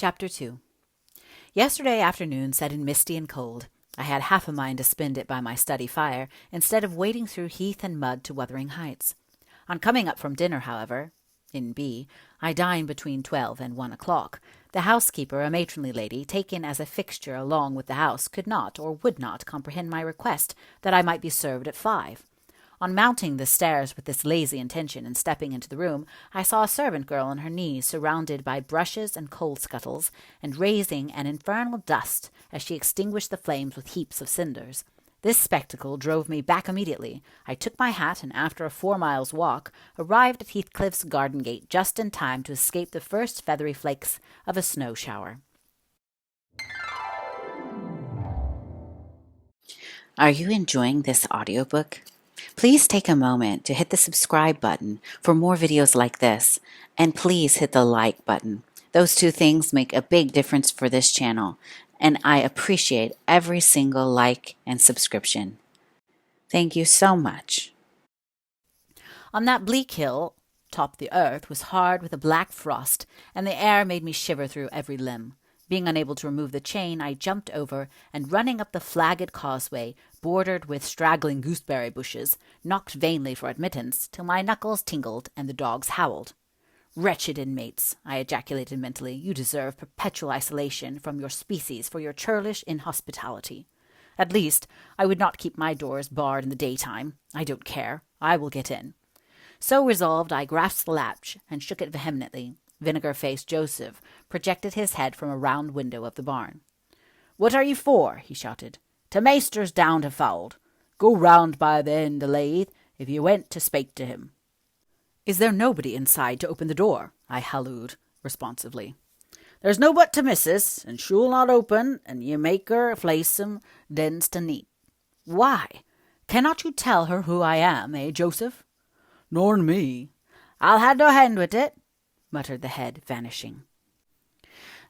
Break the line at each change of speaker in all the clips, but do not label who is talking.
Chapter 2. Yesterday afternoon set in misty and cold. I had half a mind to spend it by my study fire, instead of wading through heath and mud to Wuthering Heights. On coming up from dinner, however, in B, I dined between 12 and 1 o'clock. The housekeeper, a matronly lady, taken as a fixture along with the house, could not or would not comprehend my request that I might be served at 5. On mounting the stairs with this lazy intention and stepping into the room, I saw a servant girl on her knees, surrounded by brushes and coal scuttles, and raising an infernal dust as she extinguished the flames with heaps of cinders. This spectacle drove me back immediately. I took my hat, and after a 4 miles walk, arrived at Heathcliff's garden gate just in time to escape the first feathery flakes of a snow shower. Are you enjoying this audiobook? Please take a moment to hit the subscribe button for more videos like this, and please hit the like button. Those two things make a big difference for this channel, and I appreciate every single like and subscription. Thank you so much. On that bleak hill, top the earth was hard with a black frost, and the air made me shiver through every limb. Being unable to remove the chain, I jumped over, and running up the flagged causeway, bordered with straggling gooseberry bushes, knocked vainly for admittance, till my knuckles tingled and the dogs howled. "Wretched inmates," I ejaculated mentally, "you deserve perpetual isolation from your species for your churlish inhospitality. At least, I would not keep my doors barred in the daytime. I don't care. I will get in." So resolved, I grasped the latch and shook it vehemently. Vinegar-faced Joseph projected his head from a round window of the barn. "What are you for?" he shouted. "T' maister's down to Fowld. Go round by the end o' Lathe if you went to spake to him." "Is there nobody inside to open the door?" I hallooed responsively. "There's no but t' missus, and she'll not open, and ye make her flaysome dens to neat." "Why? Cannot you tell her who I am, Joseph?" "Nor'n me. I'll ha' no hand with it," muttered the head, vanishing.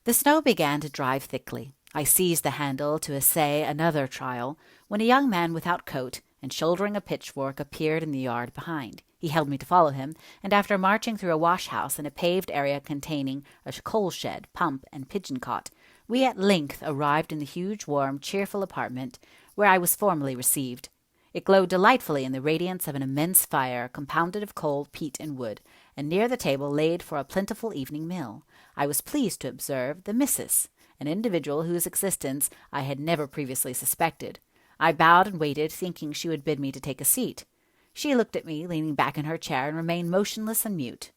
The snow began to drive thickly. I seized the handle to essay another trial, when a young man without coat and shouldering a pitchfork appeared in the yard behind. He held me to follow him, and after marching through a wash-house and a paved area containing a coal-shed, pump, and pigeon-cot, we at length arrived in the huge, warm, cheerful apartment where I was formally received. It glowed delightfully in the radiance of an immense fire compounded of coal, peat, and wood, and near the table laid for a plentiful evening meal. I was pleased to observe the missus, an individual whose existence I had never previously suspected. I bowed and waited, thinking she would bid me to take a seat. She looked at me, leaning back in her chair, and remained motionless and mute.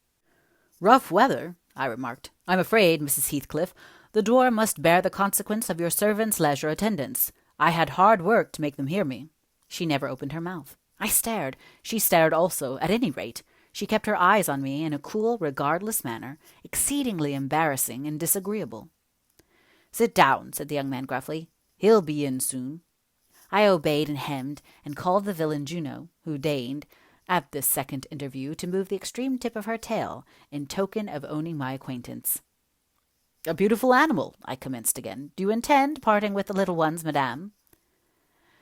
"Rough weather," I remarked. "I'm afraid, Mrs. Heathcliff, the door must bear the consequence of your servants' leisure attendance. I had hard work to make them hear me." She never opened her mouth. I stared. She stared also. At any rate, she kept her eyes on me in a cool, regardless manner, exceedingly embarrassing and disagreeable. "Sit down," said the young man gruffly. "He'll be in soon." I obeyed and hemmed, and called the villain Juno, who deigned, at this second interview, to move the extreme tip of her tail, in token of owning my acquaintance. "A beautiful animal," I commenced again. "Do you intend parting with the little ones, madame?"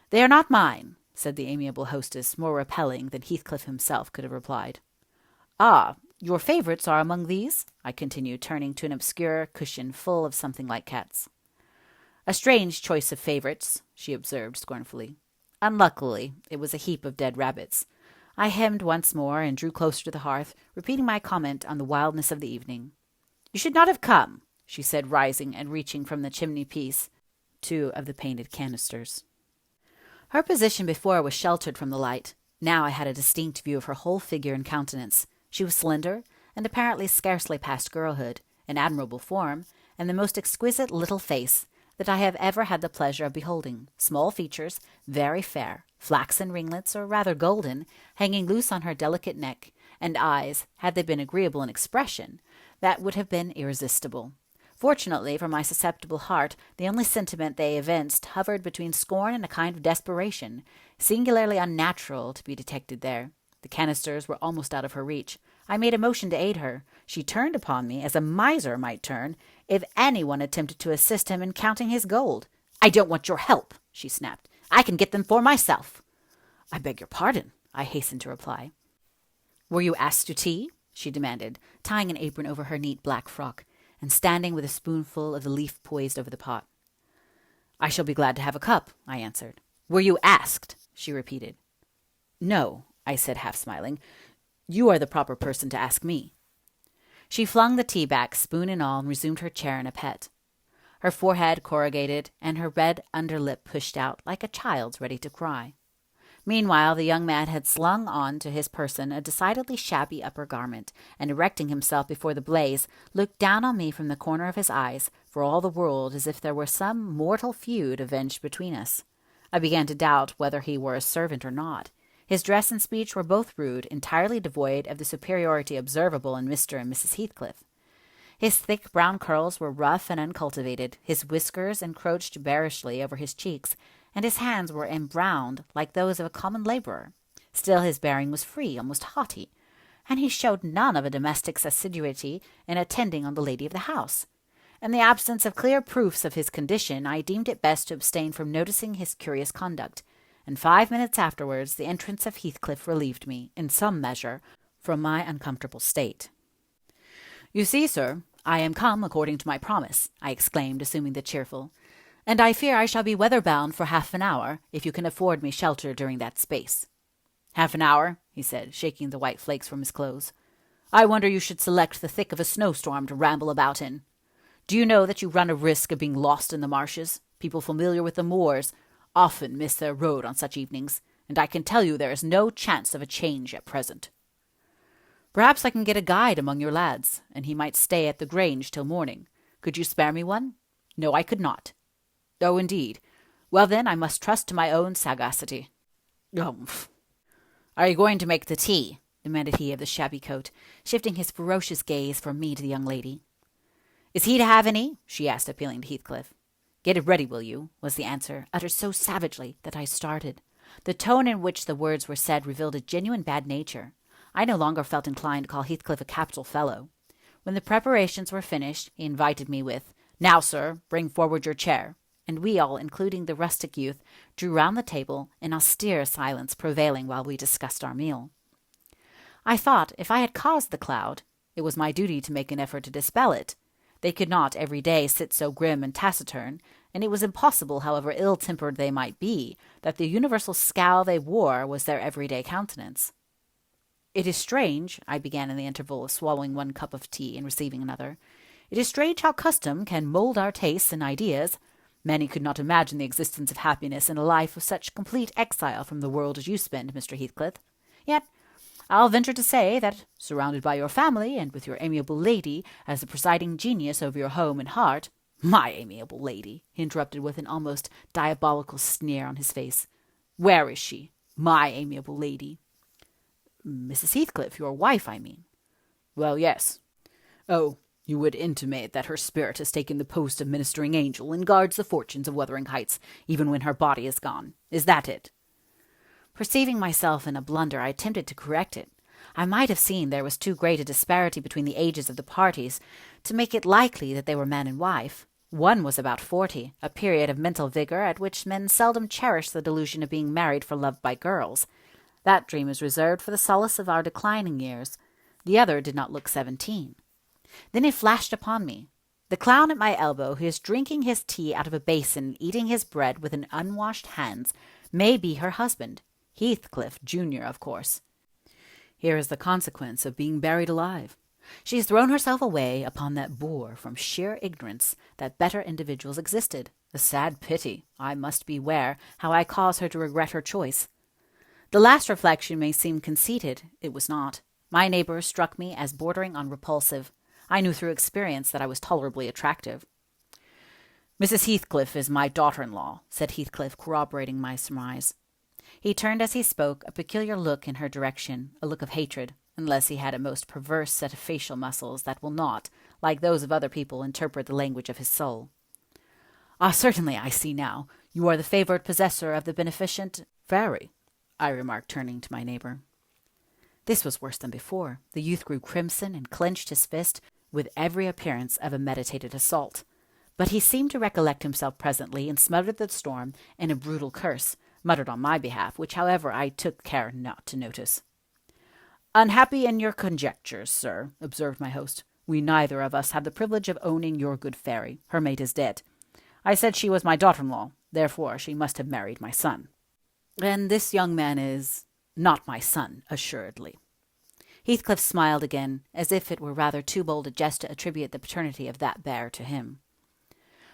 "They are not mine," said the amiable hostess, more repelling than Heathcliff himself could have replied. "Ah, your favourites are among these?" I continued, turning to an obscure cushion full of something like cats. "A strange choice of favourites," she observed scornfully. Unluckily, it was a heap of dead rabbits. I hemmed once more and drew closer to the hearth, repeating my comment on the wildness of the evening. "You should not have come," she said, rising and reaching from the chimney-piece 2 of the painted canisters. Her position before was sheltered from the light. Now I had a distinct view of her whole figure and countenance. She was slender, and apparently scarcely past girlhood, an admirable form, and the most exquisite little face that I have ever had the pleasure of beholding. Small features, very fair, flaxen ringlets, or rather golden, hanging loose on her delicate neck, and eyes, had they been agreeable in expression, that would have been irresistible. Fortunately for my susceptible heart, the only sentiment they evinced hovered between scorn and a kind of desperation, singularly unnatural to be detected there. The canisters were almost out of her reach. I made a motion to aid her. She turned upon me as a miser might turn if anyone attempted to assist him in counting his gold. "I don't want your help," she snapped. "I can get them for myself." "I beg your pardon," I hastened to reply. "Were you asked to tea?" she demanded, tying an apron over her neat black frock. and standing with a spoonful of the leaf poised over the pot. "I shall be glad to have a cup," I answered. "Were you asked?" she repeated. "No," I said, half smiling. "You are the proper person to ask me." She flung the tea back, spoon and all, and resumed her chair in a pet. Her forehead corrugated, and her red underlip pushed out like a child's ready to cry. Meanwhile, the young man had slung on to his person a decidedly shabby upper garment, and erecting himself before the blaze, looked down on me from the corner of his eyes, for all the world as if there were some mortal feud avenged between us. I began to doubt whether he were a servant or not. His dress and speech were both rude, entirely devoid of the superiority observable in Mr. and Mrs. Heathcliff. His thick brown curls were rough and uncultivated, his whiskers encroached bearishly over his cheeks, and his hands were embrowned like those of a common labourer. Still his bearing was free, almost haughty, and he showed none of a domestic's assiduity in attending on the lady of the house. In the absence of clear proofs of his condition, I deemed it best to abstain from noticing his curious conduct, and 5 minutes afterwards the entrance of Heathcliff relieved me, in some measure, from my uncomfortable state. "You see, sir, I am come according to my promise," I exclaimed, assuming the cheerful, "and I fear I shall be weather-bound for half an hour, if you can afford me shelter during that space." "Half an hour," he said, shaking the white flakes from his clothes. "I wonder you should select the thick of a snowstorm to ramble about in. Do you know that you run a risk of being lost in the marshes? People familiar with the moors often miss their road on such evenings, and I can tell you there is no chance of a change at present." "Perhaps I can get a guide among your lads, and he might stay at the Grange till morning. Could you spare me one?" "No, I could not." "Oh, indeed. Well, then, I must trust to my own sagacity." "Humph! Are you going to make the tea?" demanded he of the shabby coat, shifting his ferocious gaze from me to the young lady. "Is he to have any?" she asked, appealing to Heathcliff. "Get it ready, will you?" was the answer, uttered so savagely that I started. The tone in which the words were said revealed a genuine bad nature. I no longer felt inclined to call Heathcliff a capital fellow. When the preparations were finished, he invited me with, "Now, sir, bring forward your chair," and we all, including the rustic youth, drew round the table, an austere silence prevailing while we discussed our meal. I thought, if I had caused the cloud, it was my duty to make an effort to dispel it. They could not every day sit so grim and taciturn, and it was impossible, however ill-tempered they might be, that the universal scowl they wore was their everyday countenance. "It is strange," I began in the interval of swallowing one cup of tea and receiving another, "it is strange how custom can mould our tastes and ideas. Many could not imagine the existence of happiness in a life of such complete exile from the world as you spend, Mr. Heathcliff. Yet I'll venture to say that, surrounded by your family, and with your amiable lady as the presiding genius over your home and heart—" "My amiable lady!" he interrupted with an almost diabolical sneer on his face. "Where is she? My amiable lady?" "Mrs. Heathcliff, your wife, I mean." "Well, yes. Oh, you would intimate that her spirit has taken the post of ministering angel and guards the fortunes of Wuthering Heights, even when her body is gone. Is that it?" Perceiving myself in a blunder, I attempted to correct it. I might have seen there was too great a disparity between the ages of the parties to make it likely that they were man and wife. One was about 40, a period of mental vigor at which men seldom cherish the delusion of being married for love by girls. That dream is reserved for the solace of our declining years. The other did not look 17. Then it flashed upon me. The clown at my elbow, who is drinking his tea out of a basin and eating his bread with an unwashed hands, may be her husband. Heathcliff, Jr., of course. Here is the consequence of being buried alive. She has thrown herself away upon that boor from sheer ignorance that better individuals existed. A sad pity. I must beware how I cause her to regret her choice. The last reflection may seem conceited. It was not. My neighbor struck me as bordering on repulsive. I knew through experience that I was tolerably attractive. "Mrs. Heathcliff is my daughter-in-law," said Heathcliff, corroborating my surmise. He turned as he spoke, a peculiar look in her direction, a look of hatred, unless he had a most perverse set of facial muscles that will not, like those of other people, interpret the language of his soul. "Ah, certainly, I see now. You are the favoured possessor of the beneficent—" "Very," I remarked, turning to my neighbour. This was worse than before. The youth grew crimson and clenched his fist with every appearance of a meditated assault. But he seemed to recollect himself presently and smothered the storm in a brutal curse, muttered on my behalf, which, however, I took care not to notice. "Unhappy in your conjectures, sir," observed my host.
We neither of us have the privilege of owning your good fairy. Her mate is dead. I said she was my daughter-in-law, therefore she must have married my son. And this young man is not my son, assuredly." Heathcliff smiled again, as if it were rather too bold a jest to attribute the paternity of that bear to him.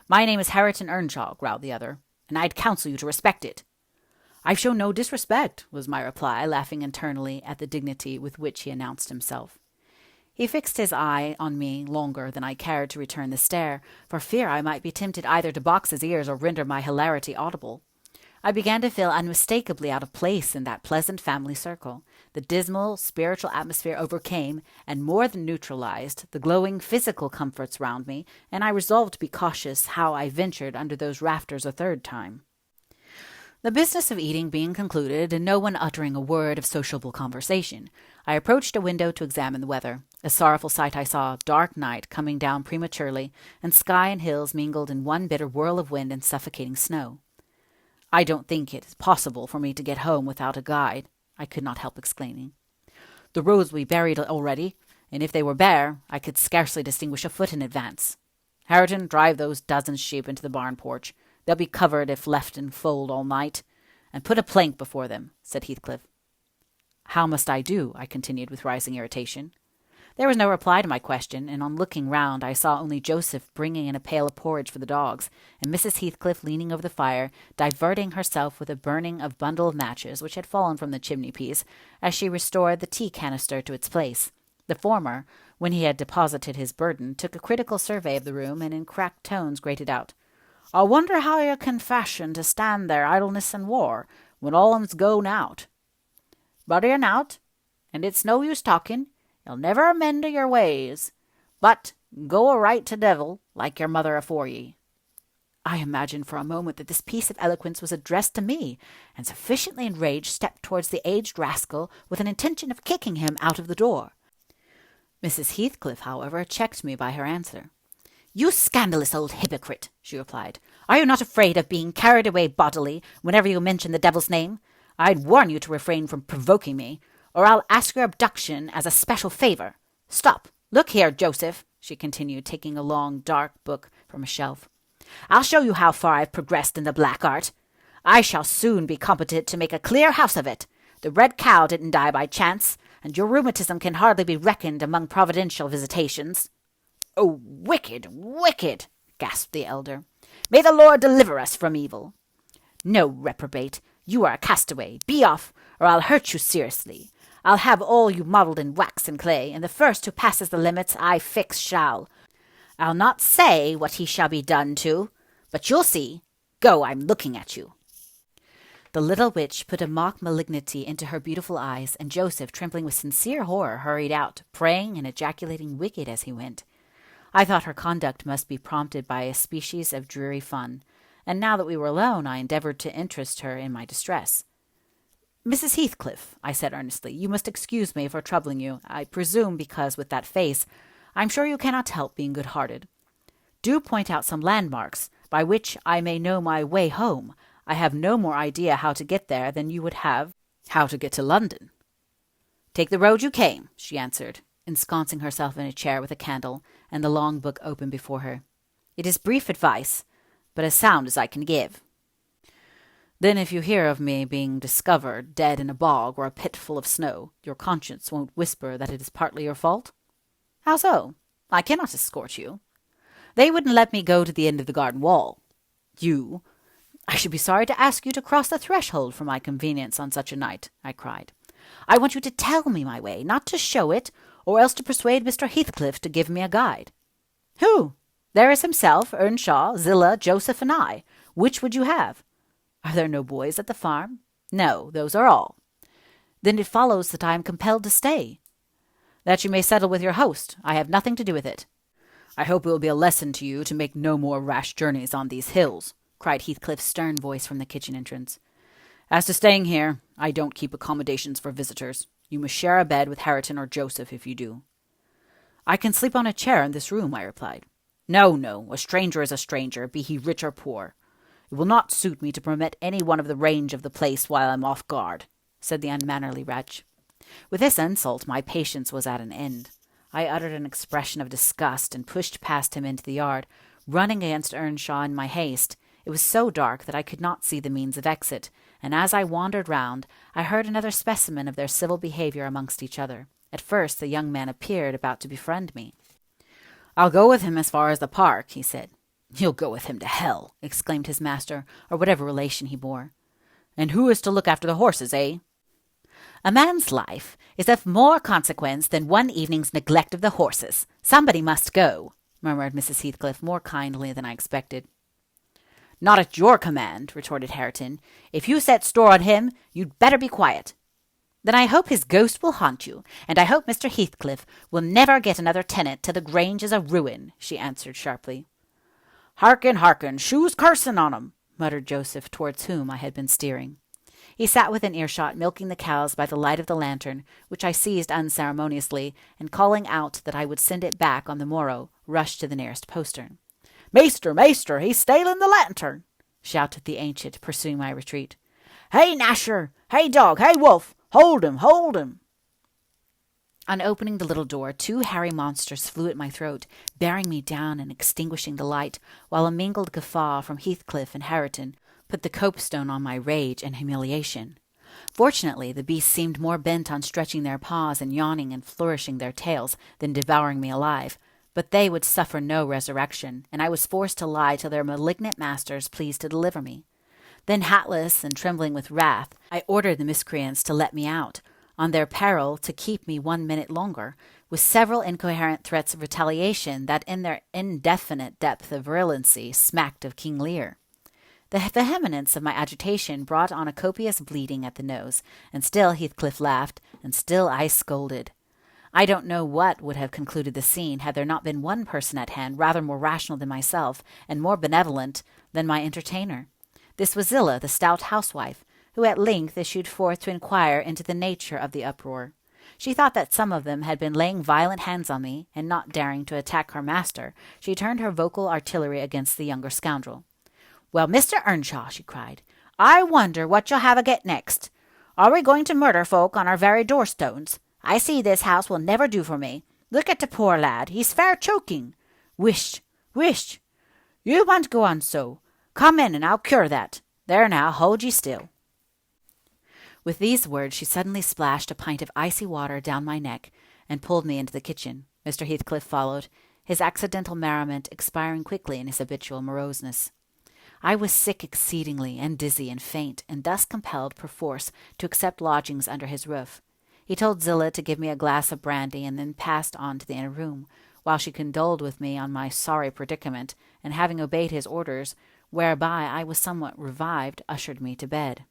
"My name is Hareton Earnshaw," growled the other, "and I'd counsel you to respect it." "I've shown no disrespect," was my reply, laughing internally at the dignity with which he announced himself. He fixed his eye on me longer than I cared to return the stare, for fear I might be tempted either to box his ears or render my hilarity audible. I began to feel unmistakably out of place in that pleasant family circle. The dismal, spiritual atmosphere overcame, and more than neutralized, the glowing physical comforts round me, and I resolved to be cautious how I ventured under those rafters a third time. The business of eating being concluded, and no one uttering a word of sociable conversation, I approached a window to examine the weather. A sorrowful sight I saw, dark night coming down prematurely, and sky and hills mingled in one bitter whirl of wind and suffocating snow. "I don't think it is possible for me to get home without a guide," I could not help exclaiming. "The roads will be buried already, and if they were bare, I could scarcely distinguish a foot in advance. Hareton, drive those dozen sheep into the barn porch. They'll be covered if left in fold all night. And put a plank before them," said Heathcliff. "How must I do?" I continued with rising irritation. There was no reply to my question, and on looking round I saw only Joseph bringing in a pail of porridge for the dogs, and Mrs. Heathcliff leaning over the fire, diverting herself with a burning of bundle of matches which had fallen from the chimney-piece, as she restored the tea canister to its place. The former, when he had deposited his burden, took a critical survey of the room, and in cracked tones grated out, "I wonder how you can fashion to stand there idleness and war, when all on's gone out. But you're not, and it's no use talking. You'll never amend o' your ways, but go a right to devil, like your mother afore ye." I imagined for a moment that this piece of eloquence was addressed to me, and sufficiently enraged stepped towards the aged rascal with an intention of kicking him out of the door. Mrs. Heathcliff, however, checked me by her answer. "You scandalous old hypocrite," she replied. "Are you not afraid of being carried away bodily whenever you mention the devil's name? I'd warn you to refrain from provoking me, or I'll ask your abduction as a special favor. Stop, look here, Joseph," she continued, taking a long, dark book from a shelf. "I'll show you how far I've progressed in the black art. I shall soon be competent to make a clear house of it. The red cow didn't die by chance, and your rheumatism can hardly be reckoned among providential visitations." "Oh, wicked, wicked!" gasped the elder. "May the Lord deliver us from evil." "No, reprobate, you are a castaway. Be off, or I'll hurt you seriously. I'll have all you modelled in wax and clay, and the first who passes the limits I fix shall. I'll not say what he shall be done to, but you'll see. Go, I'm looking at you." The little witch put a mock malignity into her beautiful eyes, and Joseph, trembling with sincere horror, hurried out, praying and ejaculating wicked as he went. I thought her conduct must be prompted by a species of dreary fun, and now that we were alone I endeavoured to interest her in my distress. "Mrs. Heathcliff," I said earnestly, "you must excuse me for troubling you, I presume because, with that face, I'm sure you cannot help being good-hearted. Do point out some landmarks, by which I may know my way home. I have no more idea how to get there than you would have how to get to London." "Take the road you came," she answered, ensconcing herself in a chair with a candle, and the long book open before her. "It is brief advice, but as sound as I can give." "Then if you hear of me being discovered dead in a bog or a pit full of snow, your conscience won't whisper that it is partly your fault?" "How so? I cannot escort you." "They wouldn't let me go to the end of the garden wall." "You? I should be sorry to ask you to cross the threshold for my convenience on such a night," I cried. "I want you to tell me my way, not to show it, or else to persuade Mr. Heathcliff to give me a guide." "Who? There is himself, Earnshaw, Zillah, Joseph, and I. Which would you have?" "Are there no boys at the farm?" "No, those are all." "Then it follows that I am compelled to stay." "That you may settle with your host. I have nothing to do with it." "I hope it will be a lesson to you to make no more rash journeys on these hills," cried Heathcliff's stern voice from the kitchen entrance. "As to staying here, I don't keep accommodations for visitors. You must share a bed with Hareton or Joseph if you do." "I can sleep on a chair in this room," I replied. "No, no, a stranger is a stranger, be he rich or poor. It will not suit me to permit any one of the range of the place while I'm off guard," said the unmannerly wretch. With this insult my patience was at an end. I uttered an expression of disgust and pushed past him into the yard, running against Earnshaw in my haste. It was so dark that I could not see the means of exit, and as I wandered round, I heard another specimen of their civil behaviour amongst each other. At first the young man appeared about to befriend me. "I'll go with him as far as the park," he said. "You'll go with him to hell," exclaimed his master, or whatever relation he bore. "And who is to look after the horses, eh?" "A man's life is of more consequence than one evening's neglect of the horses. Somebody must go," murmured Mrs. Heathcliff more kindly than I expected. "Not at your command," retorted Hareton. "If you set store on him, you'd better be quiet." "Then I hope his ghost will haunt you, and I hope Mr. Heathcliff will never get another tenant till the Grange is a ruin," she answered sharply. "Hearken, hearken, shoe's cursing on 'em," muttered Joseph, towards whom I had been steering. He sat within earshot, milking the cows by the light of the lantern, which I seized unceremoniously, and calling out that I would send it back on the morrow, rushed to the nearest postern. "Maester, maester, he's stealing the lantern!" shouted the ancient, pursuing my retreat. "Hey, Nasher! Hey, dog! Hey, wolf! Hold him! Hold him!" On opening the little door, two hairy monsters flew at my throat, bearing me down and extinguishing the light, while a mingled guffaw from Heathcliff and Hareton put the copestone on my rage and humiliation. Fortunately, the beasts seemed more bent on stretching their paws and yawning and flourishing their tails than devouring me alive, but they would suffer no resurrection, and I was forced to lie till their malignant masters pleased to deliver me. Then, hatless and trembling with wrath, I ordered the miscreants to let me out, on their peril to keep me 1 minute longer, with several incoherent threats of retaliation that in their indefinite depth of virulence smacked of King Lear. The vehemence of my agitation brought on a copious bleeding at the nose, and still Heathcliff laughed, and still I scolded. I don't know what would have concluded the scene had there not been one person at hand rather more rational than myself, and more benevolent than my entertainer. This was Zillah, the stout housewife, who at length issued forth to inquire into the nature of the uproar. She thought that some of them had been laying violent hands on me, and not daring to attack her master, she turned her vocal artillery against the younger scoundrel. "Well, Mr. Earnshaw," she cried, "I wonder what you'll have aget next. Are we going to murder folk on our very doorstones? I see this house will never do for me. Look at the poor lad, he's fair choking. Whisht, whisht. You won't go on so. Come in, and I'll cure that. There now, hold ye still." With these words she suddenly splashed a pint of icy water down my neck, and pulled me into the kitchen. Mr. Heathcliff followed, his accidental merriment expiring quickly in his habitual moroseness. I was sick exceedingly, and dizzy and faint, and thus compelled perforce to accept lodgings under his roof. He told Zillah to give me a glass of brandy, and then passed on to the inner room, while she condoled with me on my sorry predicament, and having obeyed his orders, whereby I was somewhat revived, ushered me to bed.